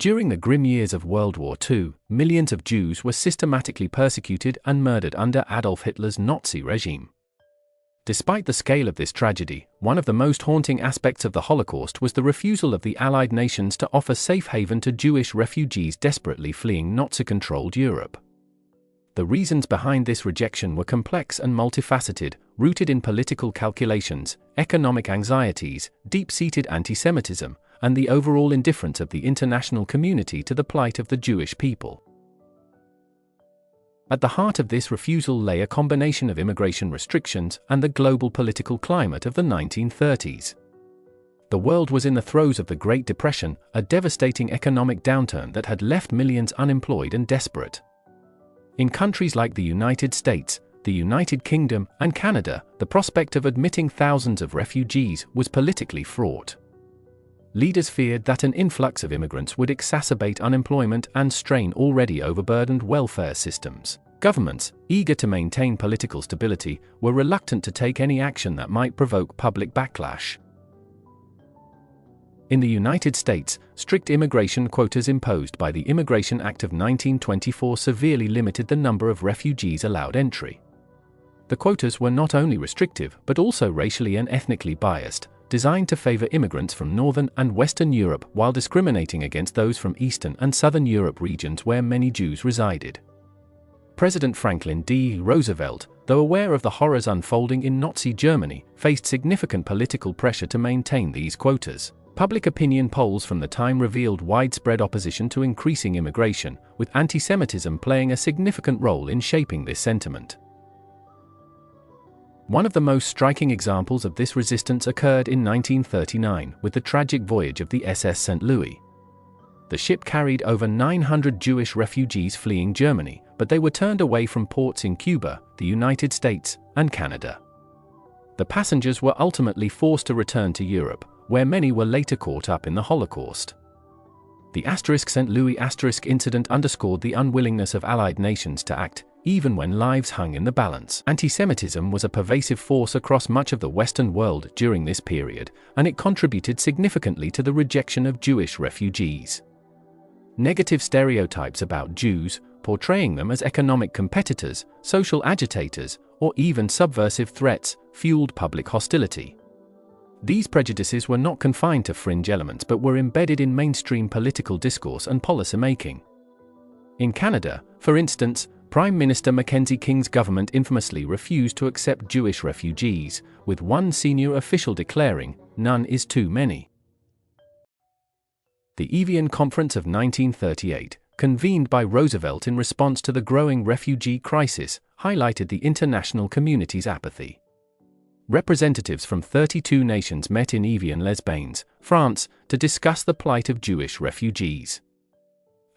During the grim years of World War II, millions of Jews were systematically persecuted and murdered under Adolf Hitler's Nazi regime. Despite the scale of this tragedy, one of the most haunting aspects of the Holocaust was the refusal of the Allied nations to offer safe haven to Jewish refugees desperately fleeing Nazi-controlled Europe. The reasons behind this rejection were complex and multifaceted, rooted in political calculations, economic anxieties, deep-seated anti-Semitism, and the overall indifference of the international community to the plight of the Jewish people. At the heart of this refusal lay a combination of immigration restrictions and the global political climate of the 1930s. The world was in the throes of the Great Depression, a devastating economic downturn that had left millions unemployed and desperate. In countries like the United States, the United Kingdom, and Canada, the prospect of admitting thousands of refugees was politically fraught. Leaders feared that an influx of immigrants would exacerbate unemployment and strain already overburdened welfare systems. Governments, eager to maintain political stability, were reluctant to take any action that might provoke public backlash. In the United States, strict immigration quotas imposed by the Immigration Act of 1924 severely limited the number of refugees allowed entry. The quotas were not only restrictive but also racially and ethnically biased, designed to favor immigrants from Northern and Western Europe while discriminating against those from Eastern and Southern Europe regions where many Jews resided. President Franklin D. Roosevelt, though aware of the horrors unfolding in Nazi Germany, faced significant political pressure to maintain these quotas. Public opinion polls from the time revealed widespread opposition to increasing immigration, with anti-Semitism playing a significant role in shaping this sentiment. One of the most striking examples of this resistance occurred in 1939 with the tragic voyage of the SS St. Louis. The ship carried over 900 Jewish refugees fleeing Germany, but they were turned away from ports in Cuba, the United States, and Canada. The passengers were ultimately forced to return to Europe, where many were later caught up in the Holocaust. The St. Louis incident underscored the unwillingness of Allied nations to act, even when lives hung in the balance. Anti-Semitism was a pervasive force across much of the Western world during this period, and it contributed significantly to the rejection of Jewish refugees. Negative stereotypes about Jews, portraying them as economic competitors, social agitators, or even subversive threats, fueled public hostility. These prejudices were not confined to fringe elements but were embedded in mainstream political discourse and policymaking. In Canada, for instance, Prime Minister Mackenzie King's government infamously refused to accept Jewish refugees, with one senior official declaring, "None is too many." The Evian Conference of 1938, convened by Roosevelt in response to the growing refugee crisis, highlighted the international community's apathy. Representatives from 32 nations met in Evian-les-Bains, France, to discuss the plight of Jewish refugees.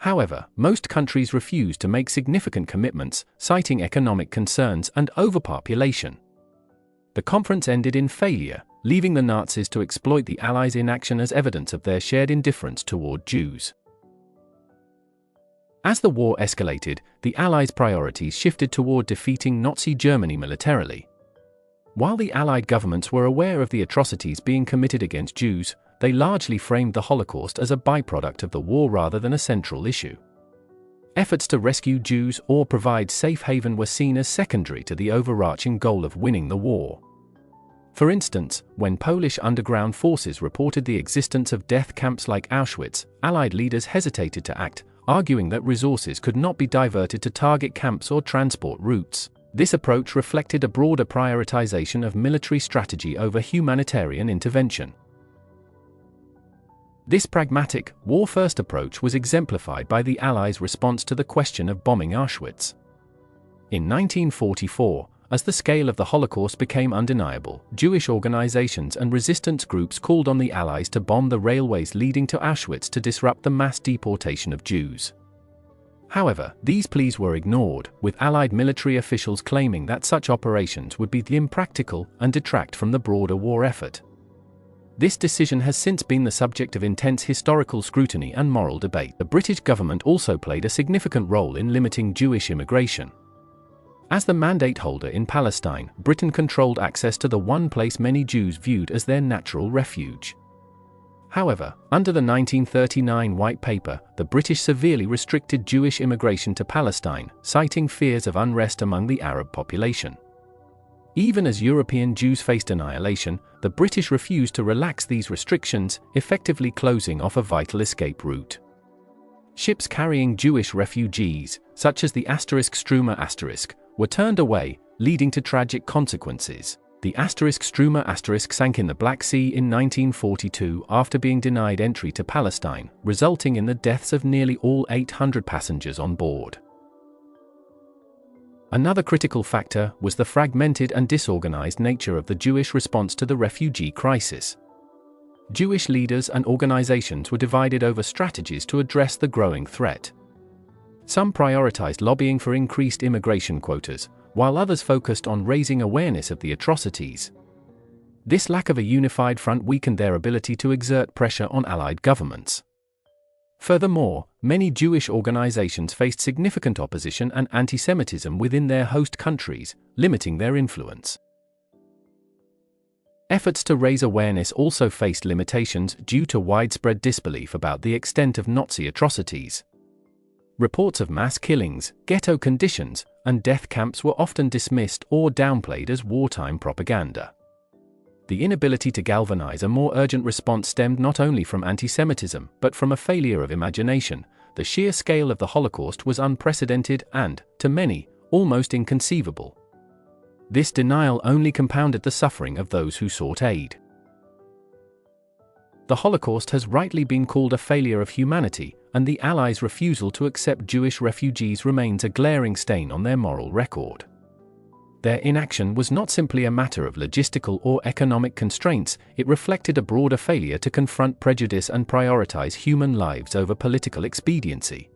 However, most countries refused to make significant commitments, citing economic concerns and overpopulation. The conference ended in failure, leaving the Nazis to exploit the Allies' inaction as evidence of their shared indifference toward Jews. As the war escalated, the Allies' priorities shifted toward defeating Nazi Germany militarily. While the Allied governments were aware of the atrocities being committed against Jews, they largely framed the Holocaust as a byproduct of the war rather than a central issue. Efforts to rescue Jews or provide safe haven were seen as secondary to the overarching goal of winning the war. For instance, when Polish underground forces reported the existence of death camps like Auschwitz, Allied leaders hesitated to act, arguing that resources could not be diverted to target camps or transport routes. This approach reflected a broader prioritization of military strategy over humanitarian intervention. This pragmatic, war-first approach was exemplified by the Allies' response to the question of bombing Auschwitz. In 1944, as the scale of the Holocaust became undeniable, Jewish organizations and resistance groups called on the Allies to bomb the railways leading to Auschwitz to disrupt the mass deportation of Jews. However, these pleas were ignored, with Allied military officials claiming that such operations would be impractical and detract from the broader war effort. This decision has since been the subject of intense historical scrutiny and moral debate. The British government also played a significant role in limiting Jewish immigration. As the mandate holder in Palestine, Britain controlled access to the one place many Jews viewed as their natural refuge. However, under the 1939 White Paper, the British severely restricted Jewish immigration to Palestine, citing fears of unrest among the Arab population. Even as European Jews faced annihilation, the British refused to relax these restrictions, effectively closing off a vital escape route. Ships carrying Jewish refugees, such as the *Struma**, were turned away, leading to tragic consequences. The *Struma* sank in the Black Sea in 1942 after being denied entry to Palestine, resulting in the deaths of nearly all 800 passengers on board. Another critical factor was the fragmented and disorganized nature of the Jewish response to the refugee crisis. Jewish leaders and organizations were divided over strategies to address the growing threat. Some prioritized lobbying for increased immigration quotas, while others focused on raising awareness of the atrocities. This lack of a unified front weakened their ability to exert pressure on Allied governments. Furthermore, many Jewish organizations faced significant opposition and anti-Semitism within their host countries, limiting their influence. Efforts to raise awareness also faced limitations due to widespread disbelief about the extent of Nazi atrocities. Reports of mass killings, ghetto conditions, and death camps were often dismissed or downplayed as wartime propaganda. The inability to galvanize a more urgent response stemmed not only from anti-Semitism, but from a failure of imagination. The sheer scale of the Holocaust was unprecedented and, to many, almost inconceivable. This denial only compounded the suffering of those who sought aid. The Holocaust has rightly been called a failure of humanity, and the Allies' refusal to accept Jewish refugees remains a glaring stain on their moral record. Their inaction was not simply a matter of logistical or economic constraints, it reflected a broader failure to confront prejudice and prioritize human lives over political expediency.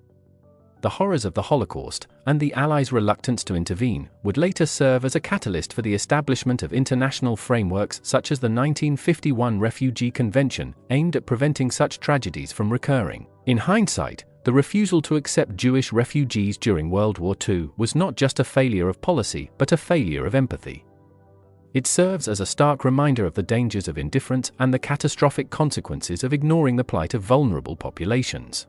The horrors of the Holocaust, and the Allies' reluctance to intervene, would later serve as a catalyst for the establishment of international frameworks such as the 1951 Refugee Convention, aimed at preventing such tragedies from recurring. In hindsight, the refusal to accept Jewish refugees during World War II was not just a failure of policy, but a failure of empathy. It serves as a stark reminder of the dangers of indifference and the catastrophic consequences of ignoring the plight of vulnerable populations.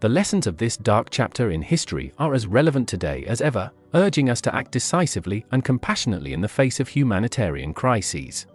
The lessons of this dark chapter in history are as relevant today as ever, urging us to act decisively and compassionately in the face of humanitarian crises.